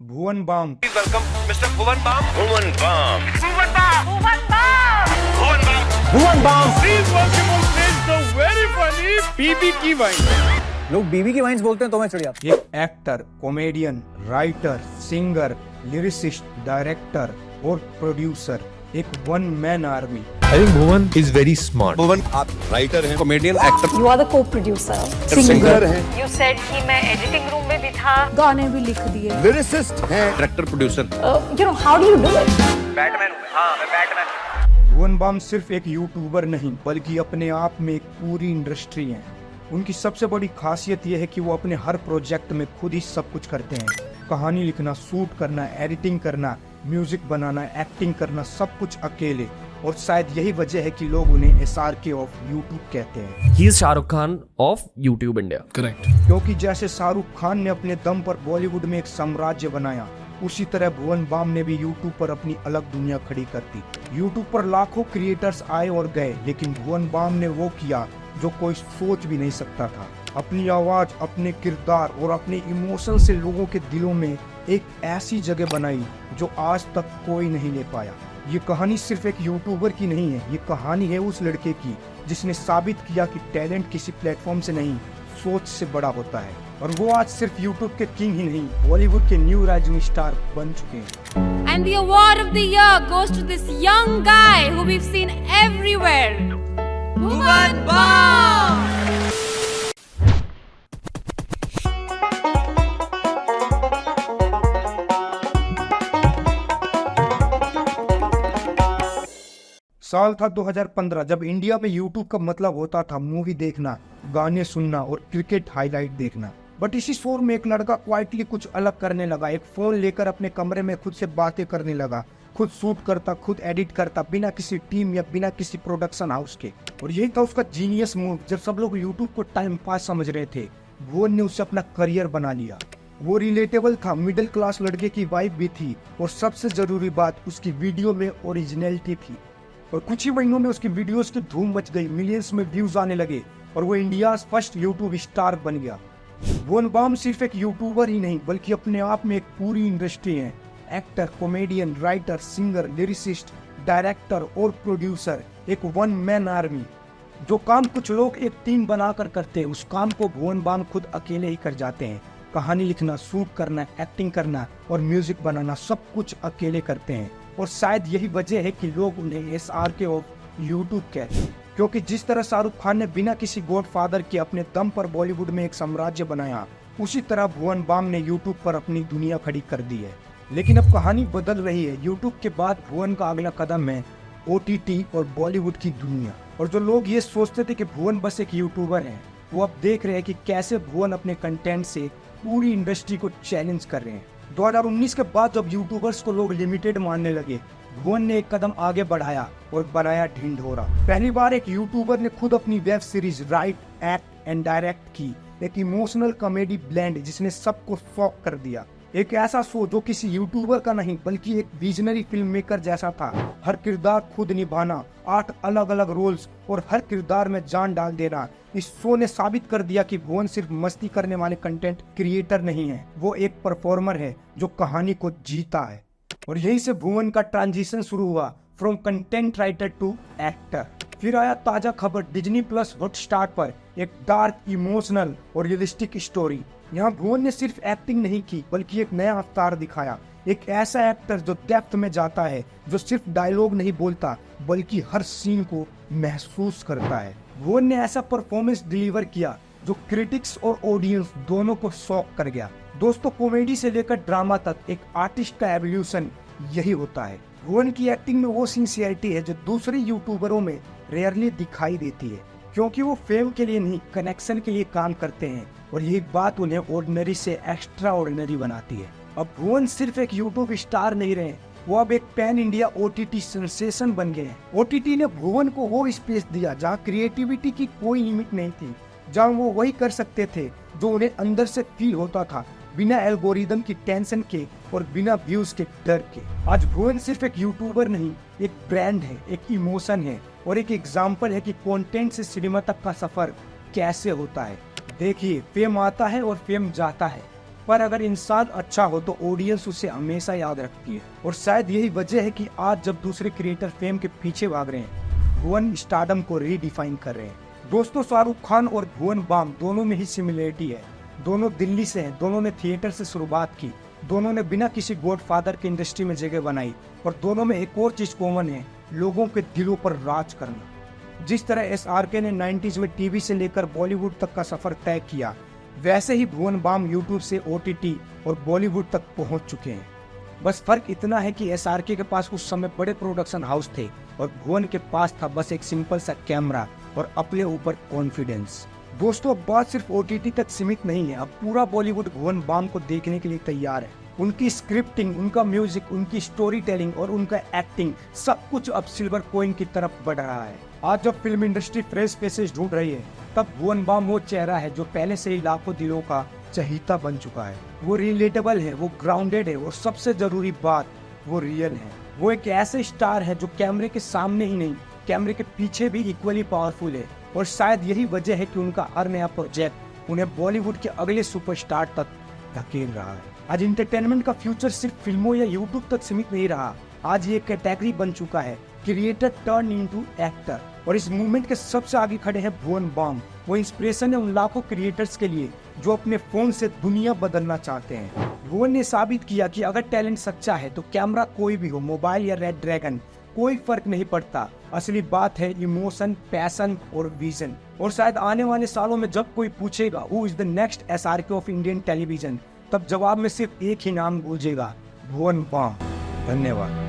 Bhuvan Bam. Welcome mister Bhuvan Bam. Bhuvan Bam. Bhuvan Bam. Bhuvan Bam. Bhuvan Bam. Bhuvan Bam. Please welcome on stage the very funny BB की vine. लोग BB की wines बोलते हैं तो मैं चढ़ जाता एक actor, comedian, writer, singer, lyricist, director और प्रोड्यूसर, एक one man army. I think Bhuvan is very smart. भुवन आप राइटर हैं, comedian, actor, You are the co-producer, singer हैं, You said कि मैं एडिटिंग रूम में भी था, गाने भी लिख दिए। लिरिसिस्ट हैं, director, producer. you know how do you do it? Batman हूँ मैं। हाँ मैं बैटमैन हूँ। भुवन बाम सिर्फ एक यूट्यूबर नहीं बल्कि अपने आप में एक पूरी इंडस्ट्री है। उनकी सबसे बड़ी खासियत यह है कि वो अपने हर प्रोजेक्ट में खुद ही सब कुछ करते हैं। कहानी लिखना, शूट करना, एडिटिंग करना, म्यूजिक बनाना, एक्टिंग करना, सब कुछ अकेले। और शायद यही वजह है कि लोग उन्हें SRK ऑफ यूट्यूब कहते हैं। He is Shahrukh Khan of YouTube India. Correct. क्योंकि जैसे शाहरुख खान ने अपने दम पर बॉलीवुड में एक साम्राज्य बनाया, उसी तरह भुवन बाम ने भी यूट्यूब पर अपनी अलग दुनिया खड़ी कर दी। यूट्यूब पर लाखों क्रिएटर्स आए और गए, लेकिन भुवन बाम ने वो किया जो कोई सोच भी नहीं सकता था। अपनी आवाज, अपने किरदार और अपने इमोशन से लोगों के दिलों में एक ऐसी जगह बनाई जो आज तक कोई नहीं ले पाया। ये कहानी सिर्फ एक यूट्यूबर की नहीं है, ये कहानी है उस लड़के की जिसने साबित किया कि टैलेंट किसी प्लेटफॉर्म से नहीं, सोच से बड़ा होता है। और वो आज सिर्फ यूट्यूब के किंग ही नहीं, बॉलीवुड के न्यू राइजिंग स्टार बन चुके हैं। And the award of the year goes to this young guy who we've seen everywhere. Bhuvan Bam. साल था 2015 जब इंडिया में यूट्यूब का मतलब होता था मूवी देखना, गाने सुनना और क्रिकेट हाईलाइट देखना। बट इसी शोर में एक लड़का क्वाइटली कुछ अलग करने लगा। एक फोन लेकर अपने कमरे में खुद से बातें करने लगा, खुद शूट करता, खुद एडिट करता, बिना किसी टीम या बिना किसी प्रोडक्शन हाउस के। और यही था उसका जीनियस मूव। जब सब लोग यूट्यूब को टाइम पास समझ रहे थे, भुवन ने उससे अपना करियर बना लिया। वो रिलेटेबल था, मिडिल क्लास लड़के की वाइफ भी थी, और सबसे जरूरी बात, उसकी वीडियो में ओरिजिनलिटी थी। और कुछ ही महीनों में उसकी वीडियोस की धूम मच गई, मिलियंस में व्यूज आने लगे और वो इंडिया फर्स्ट यूट्यूब स्टार बन गया। भुवन बाम सिर्फ एक यूट्यूबर ही नहीं बल्कि अपने आप में एक पूरी इंडस्ट्री है। Actor, comedian, writer, singer, lyricist, director और प्रोड्यूसर, एक वन मैन आर्मी। जो काम कुछ लोग एक टीम बनाकर करते हैं, उस काम को भुवन बाम खुद अकेले ही कर जाते हैं। कहानी लिखना, शूट करना, एक्टिंग करना और म्यूजिक बनाना, सब कुछ अकेले करते हैं। और शायद यही वजह है कि लोग उन्हें SRK ऑफ यूट्यूब कहते हैं। क्योंकि जिस तरह शाहरुख खान ने बिना किसी गॉडफादर के अपने दम पर बॉलीवुड में एक साम्राज्य बनाया, उसी तरह भुवन बाम ने यूट्यूब पर अपनी दुनिया खड़ी कर दी है। लेकिन अब कहानी बदल रही है। यूट्यूब के बाद भुवन का अगला कदम है OTT और बॉलीवुड की दुनिया। और जो लोग ये सोचते थे कि भुवन बस एक यूट्यूबर है, वो अब देख रहे हैं कि कैसे भुवन अपने कंटेंट से पूरी इंडस्ट्री को चैलेंज कर रहे हैं। 2019 के बाद जब यूट्यूबर्स को लोग लिमिटेड मानने लगे, भुवन ने एक कदम आगे बढ़ाया और बनाया ढिंढोरा। पहली बार एक यूट्यूबर ने खुद अपनी web series right, act and direct की, एक इमोशनल कॉमेडी ब्लेंड जिसने सबको शॉक कर दिया। एक ऐसा शो जो किसी यूट्यूबर का नहीं बल्कि एक विजनरी फिल्म मेकर जैसा था। हर किरदार खुद निभाना, 8 अलग अलग रोल्स और हर किरदार में जान डाल देना। इस शो ने साबित कर दिया कि भुवन सिर्फ मस्ती करने वाले कंटेंट क्रिएटर नहीं है, वो एक परफॉर्मर है जो कहानी को जीता है। और यहीं से भुवन का ट्रांजिशन शुरू हुआ, from content writer to actor. फिर आया ताजा खबर, Disney+ हॉटस्टार पर एक डार्क, इमोशनल और रियलिस्टिक स्टोरी। यहाँ भुवन ने सिर्फ एक्टिंग नहीं की बल्कि एक नया अवतार दिखाया। एक ऐसा एक्टर जो डेप्थ में जाता है, जो सिर्फ डायलॉग नहीं बोलता बल्कि हर सीन को महसूस करता है। भुवन ने ऐसा परफॉर्मेंस डिलीवर किया जो क्रिटिक्स और ऑडियंस दोनों को शॉक कर गया। दोस्तों, कॉमेडी से लेकर ड्रामा तक एक आर्टिस्ट का एवोल्यूशन यही होता है। भुवन की एक्टिंग में वो सिंसियरिटी है जो दूसरे यूट्यूबरों में रेयरली दिखाई देती है, क्योंकि वो फेम के लिए नहीं, कनेक्शन के लिए काम करते हैं। और यही बात उन्हें ऑर्डिनरी से एक्स्ट्रा ऑर्डिनरी बनाती है। अब भुवन सिर्फ एक यूट्यूब स्टार नहीं रहे, वो अब एक पैन इंडिया OTT सेंसेशन बन गए हैं। OTT ने भुवन को वो स्पेस दिया जहाँ क्रिएटिविटी की कोई लिमिट नहीं थी, जहाँ वो वही कर सकते थे जो उन्हें अंदर से फील होता था, बिना एल्गोरिदम की टेंशन के और बिना व्यूज के डर के। आज भुवन सिर्फ एक यूट्यूबर नहीं, एक ब्रांड है, एक इमोशन है और एक एग्जाम्पल है कि कंटेंट से सिनेमा तक का सफर कैसे होता है। देखिए, फेम आता है और फेम जाता है, पर अगर इंसान अच्छा हो तो ऑडियंस उसे हमेशा याद रखती है। और शायद यही वजह है कि आज जब दूसरे क्रिएटर फेम के पीछे भाग रहे हैं, भुवन स्टारडम को रीडिफाइन कर रहे हैं। दोस्तों, शाहरुख खान और भुवन बाम दोनों में ही सिमिलरिटी है। दोनों दिल्ली से हैं, दोनों ने थिएटर से शुरुआत की, दोनों ने बिना किसी गॉडफादर की इंडस्ट्री में जगह बनाई, और दोनों में एक और चीज कॉमन है, लोगों के दिलों पर राज करना। जिस तरह SRK ने 90s में टीवी से लेकर बॉलीवुड तक का सफर तय किया, वैसे ही भुवन बाम यूट्यूब से OTT और बॉलीवुड तक पहुंच चुके हैं। बस फर्क इतना है कि SRK के पास उस समय बड़े प्रोडक्शन हाउस थे और भुवन के पास था बस एक सिंपल सा कैमरा और अपने ऊपर कॉन्फिडेंस। दोस्तों, अब बात सिर्फ OTT तक सीमित नहीं है, अब पूरा बॉलीवुड भुवन बाम को देखने के लिए तैयार है। उनकी स्क्रिप्टिंग, उनका म्यूजिक, उनकी स्टोरी टेलिंग और उनका एक्टिंग, सब कुछ अब सिल्वर कॉइन की तरफ बढ़ रहा है। आज जब फिल्म इंडस्ट्री फ्रेश फेसेस ढूंढ रही है, तब भुवन बाम वो चेहरा है जो पहले से ही लाखों दिलों का चहीता बन चुका है। वो रिलेटेबल है, वो ग्राउंडेड है और सबसे जरूरी बात, वो रियल है। वो एक ऐसे स्टार है जो कैमरे के सामने ही नहीं, कैमरे के पीछे भी इक्वली पावरफुल है। और शायद यही वजह है कि उनका हर नया प्रोजेक्ट उन्हें बॉलीवुड के अगले सुपरस्टार तक धकेल रहा है। आज इंटरटेनमेंट का फ्यूचर सिर्फ फिल्मों या यूट्यूब तक सीमित नहीं रहा, आज ये कैटेगरी बन चुका है, क्रिएटर टर्न इनटू एक्टर। और इस मूवमेंट के सबसे आगे खड़े हैं भुवन बाम। वो इंस्पिरेशन है उन लाखों क्रिएटर्स के लिए जो अपने फोन से दुनिया बदलना चाहते हैं। भुवन ने साबित किया कि अगर टैलेंट सच्चा है तो कैमरा कोई भी हो, मोबाइल या रेड ड्रैगन, कोई फर्क नहीं पड़ता। असली बात है इमोशन, पैशन और विजन। और शायद आने वाले सालों में जब कोई पूछेगा who is the next SRK of Indian television, तब जवाब में सिर्फ एक ही नाम गूंजेगा, भुवन बाम। धन्यवाद।